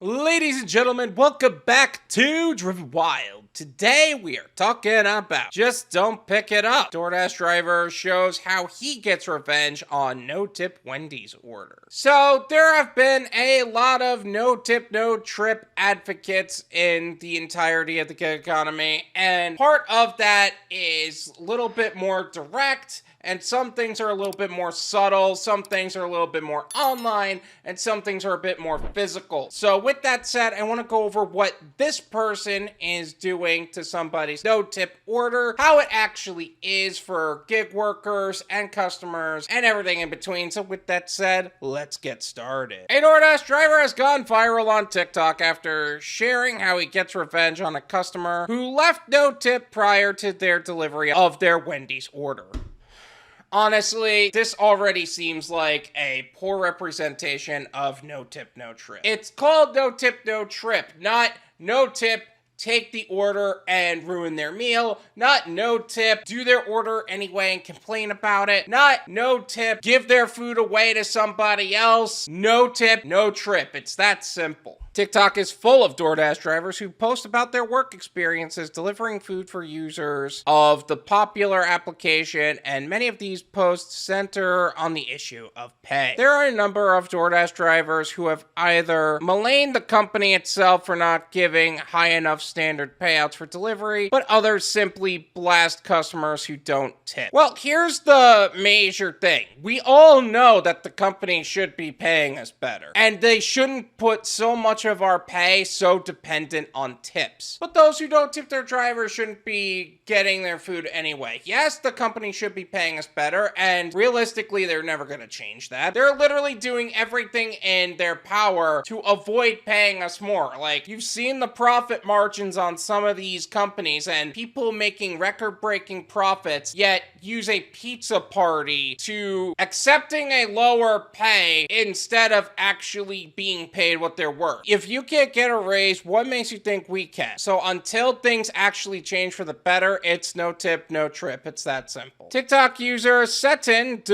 Ladies and gentlemen, welcome back to Driven Wild. Today we are talking about Just Don't Pick It Up. Doordash driver shows how he gets revenge on no-tip Wendy's order. So there have been a lot of no-tip, no-trip advocates in the entirety of the gig economy, and part of that is a little bit more direct, and some things are a little bit more subtle, some things are a little bit more online, and some things are a bit more physical. So with that said, I want to go over what this person is doing to somebody's no-tip order, how it actually is for gig workers and customers, and everything in between. So with that said, let's get started. A Doordash driver has gone viral on TikTok after sharing how he gets revenge on a customer who left no tip prior to their delivery of their Wendy's order. Honestly, this already seems like a poor representation of no tip, no trip. It's called no tip, no trip, not no tip, take the order and ruin their meal, not no tip, do their order anyway and complain about it, not no tip, give their food away to somebody else, no tip, no trip. It's that simple. TikTok is full of Doordash drivers who post about their work experiences delivering food for users of the popular application, and many of these posts center on the issue of pay. There are a number of Doordash drivers who have either maligned the company itself for not giving high enough standard payouts for delivery, but others simply blast customers who don't tip. Well, here's the major thing. We all know that the company should be paying us better, and they shouldn't put so much of our pay so dependent on tips. But those who don't tip their drivers shouldn't be getting their food anyway. Yes, the company should be paying us better, and realistically, they're never going to change that. They're literally doing everything in their power to avoid paying us more. Like, you've seen the profit margins on some of these companies, and people making record-breaking profits, yet use a pizza party to accepting a lower pay instead of actually being paid what they're worth. If you can't get a raise, what makes you think we can? So until things actually change for the better, it's no tip, no trip. It's that simple. TikTok user Centind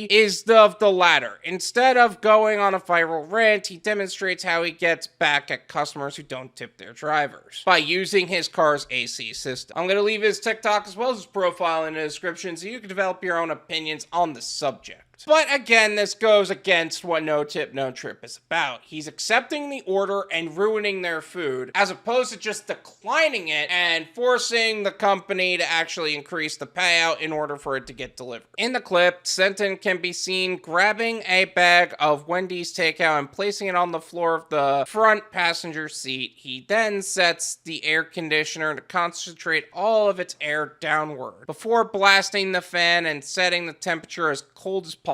is of the latter. Instead of going on a viral rant, he demonstrates how he gets back at customers who don't tip their drivers by using his car's AC system. I'm going to leave his TikTok as well as his profile in the description so you can develop your own opinions on the subject. But again, this goes against what no tip, no trip is about. He's accepting the order and ruining their food, as opposed to just declining it and forcing the company to actually increase the payout in order for it to get delivered. In the clip, Centind can be seen grabbing a bag of Wendy's takeout and placing it on the floor of the front passenger seat. He then sets the air conditioner to concentrate all of its air downward, before blasting the fan and setting the temperature as cold as possible.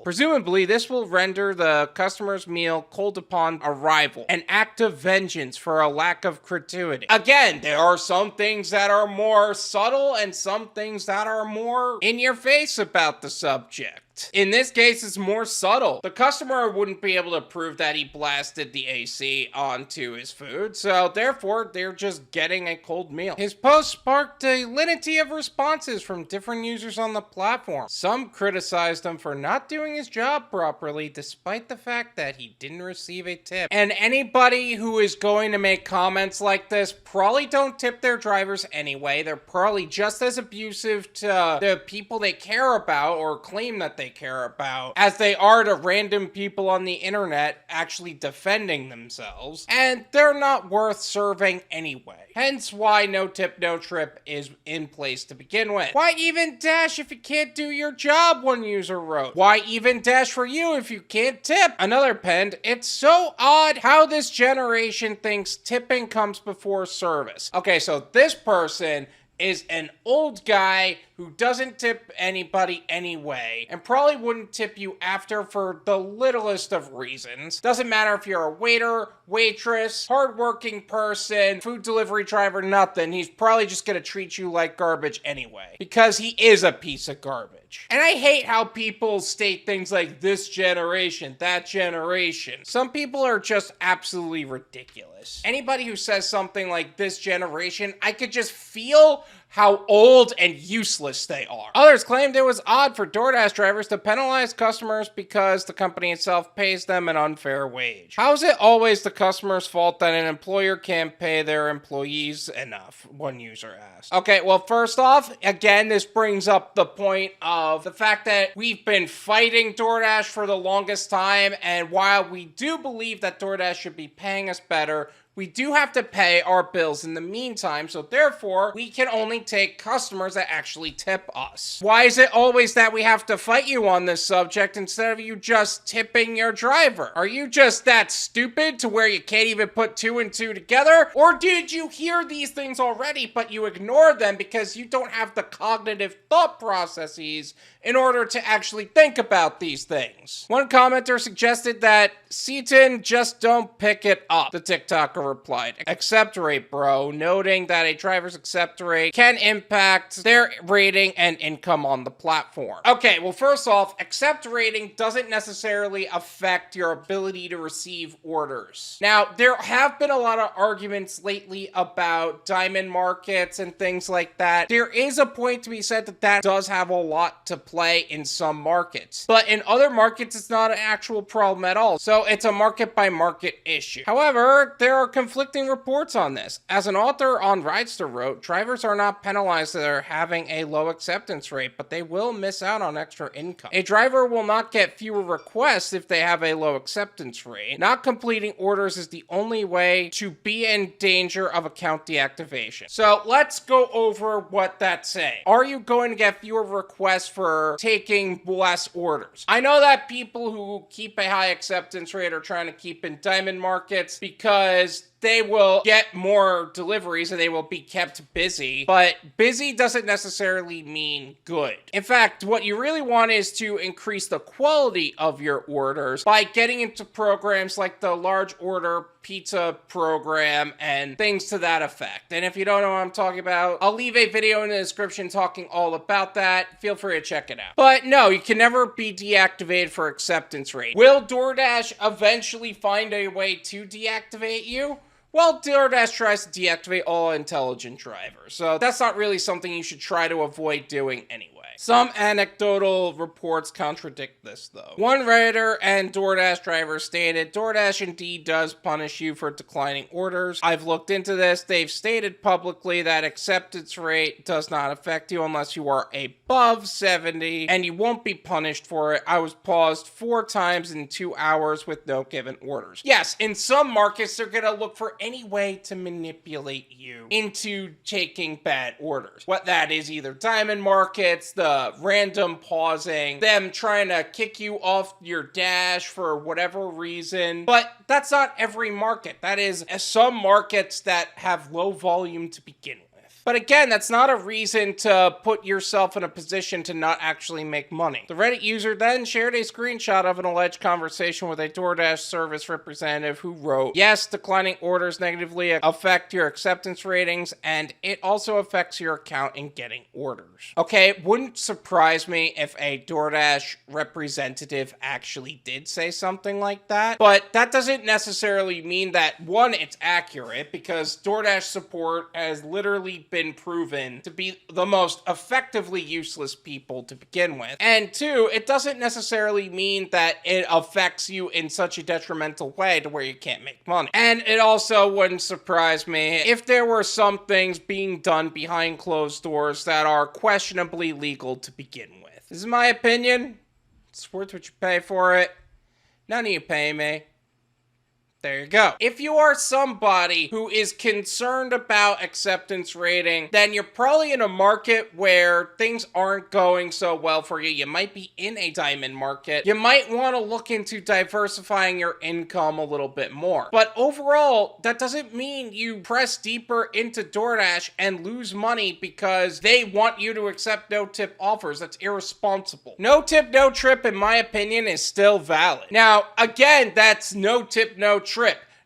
Presumably, this will render the customer's meal cold upon arrival, an act of vengeance for a lack of gratuity. Again, there are some things that are more subtle and some things that are more in your face about the subject. In this case, it's more subtle. The customer wouldn't be able to prove that he blasted the AC onto his food, so therefore, they're just getting a cold meal. His post sparked a litany of responses from different users on the platform. Some criticized him for not doing his job properly, despite the fact that he didn't receive a tip. And anybody who is going to make comments like this probably don't tip their drivers anyway. They're probably just as abusive to the people they care about or claim that they care about as they are to random people on the internet actually defending themselves, and they're not worth serving anyway. Hence why no tip, no trip is in place to begin with. Why even dash if you can't do your job, one user wrote. Why even dash for you if you can't tip? Another penned, it's so odd how this generation thinks tipping comes before service. Okay, so this person is an old guy who doesn't tip anybody anyway, and probably wouldn't tip you after for the littlest of reasons. Doesn't matter if you're a waiter, waitress, hardworking person, food delivery driver, nothing. He's probably just gonna treat you like garbage anyway, because he is a piece of garbage. And I hate how people state things like this generation, that generation. Some people are just absolutely ridiculous. Anybody who says something like this generation, I could just feel how old and useless they are. Others claimed it was odd for DoorDash drivers to penalize customers because the company itself pays them an unfair wage. How is it always the customer's fault that an employer can't pay their employees enough? One user asked. Okay, well, first off, again, this brings up the point of the fact that we've been fighting DoorDash for the longest time, and while we do believe that DoorDash should be paying us better, we do have to pay our bills in the meantime, so therefore, we can only take customers that actually tip us. Why is it always that we have to fight you on this subject instead of you just tipping your driver? Are you just that stupid to where you can't even put 2 and 2 together? Or did you hear these things already, but you ignore them because you don't have the cognitive thought processes in order to actually think about these things? One commenter suggested that Centind just don't pick it up. The TikToker replied, "Accept rate, bro," noting that a driver's accept rate can impact their rating and income on the platform. Okay, well, first off, accept rating doesn't necessarily affect your ability to receive orders. Now, there have been a lot of arguments lately about diamond markets and things like that. There is a point to be said that that does have a lot to play in some markets, but in other markets, it's not an actual problem at all. So it's a market by market issue. However, there are conflicting reports on this. As an author on Ridester wrote, drivers are not penalized that are having a low acceptance rate, but they will miss out on extra income. A driver will not get fewer requests if they have a low acceptance rate. Not completing orders is the only way to be in danger of account deactivation. So let's go over what that's saying. Are you going to get fewer requests for taking less orders? I know that people who keep a high acceptance rate are trying to keep in diamond markets because they will get more deliveries and they will be kept busy, but busy doesn't necessarily mean good. In fact, what you really want is to increase the quality of your orders by getting into programs like the large order pizza program and things to that effect. And if you don't know what I'm talking about, I'll leave a video in the description talking all about that. Feel free to check it out. But no, you can never be deactivated for acceptance rate. Will DoorDash eventually find a way to deactivate you? Well, DoorDash tries to deactivate all intelligent drivers, so that's not really something you should try to avoid doing anyway. Some anecdotal reports contradict this, though. One Redditor and DoorDash driver stated, DoorDash indeed does punish you for declining orders. I've looked into this. They've stated publicly that acceptance rate does not affect you unless you are above 70, and you won't be punished for it. I was paused 4 times in 2 hours with no given orders. Yes, in some markets, they're gonna look for any way to manipulate you into taking bad orders. What that is, either diamond markets, the random pausing, them trying to kick you off your dash for whatever reason. But that's not every market. That is some markets that have low volume to begin with. But again, that's not a reason to put yourself in a position to not actually make money. The Reddit user then shared a screenshot of an alleged conversation with a DoorDash service representative who wrote, "Yes, declining orders negatively affect your acceptance ratings, and it also affects your account in getting orders." Okay, it wouldn't surprise me if a DoorDash representative actually did say something like that, but that doesn't necessarily mean that, one, it's accurate, because DoorDash support has literally been proven to be the most effectively useless people to begin with. And 2, it doesn't necessarily mean that it affects you in such a detrimental way to where you can't make money. And it also wouldn't surprise me if there were some things being done behind closed doors that are questionably legal to begin with. This is my opinion. It's worth what you pay for it. None of you pay me. There you go. If you are somebody who is concerned about acceptance rating, then you're probably in a market where things aren't going so well for you. You might be in a diamond market. You might want to look into diversifying your income a little bit more. But overall, that doesn't mean you press deeper into DoorDash and lose money because they want you to accept no-tip offers. That's irresponsible. No tip, no trip, in my opinion, is still valid. Now, again, that's no tip, no trip.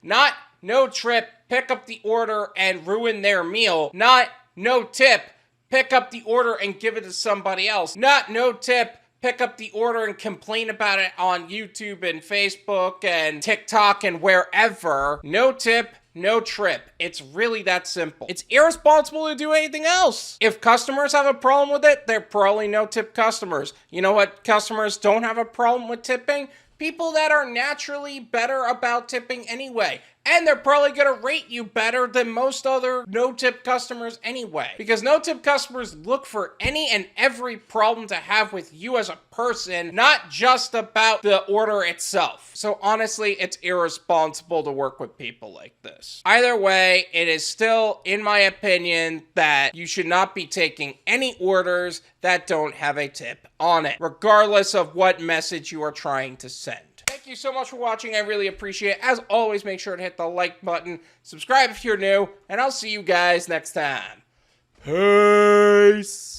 Not no trip, pick up the order and ruin their meal. Not no tip, pick up the order and give it to somebody else. Not no tip, pick up the order and complain about it on YouTube and Facebook and TikTok and wherever. No tip, no trip. It's really that simple. It's irresponsible to do anything else. If customers have a problem with it, they're probably no-tip customers. You know what customers don't have a problem with tipping? People that are naturally better about tipping anyway. And they're probably gonna rate you better than most other no-tip customers anyway. Because no-tip customers look for any and every problem to have with you as a person, not just about the order itself. So honestly, it's irresponsible to work with people like this. Either way, it is still, in my opinion, that you should not be taking any orders that don't have a tip on it, regardless of what message you are trying to send. Thank you so much for watching. I really appreciate it. As always, make sure to hit the like button, subscribe if you're new, and I'll see you guys next time. Peace!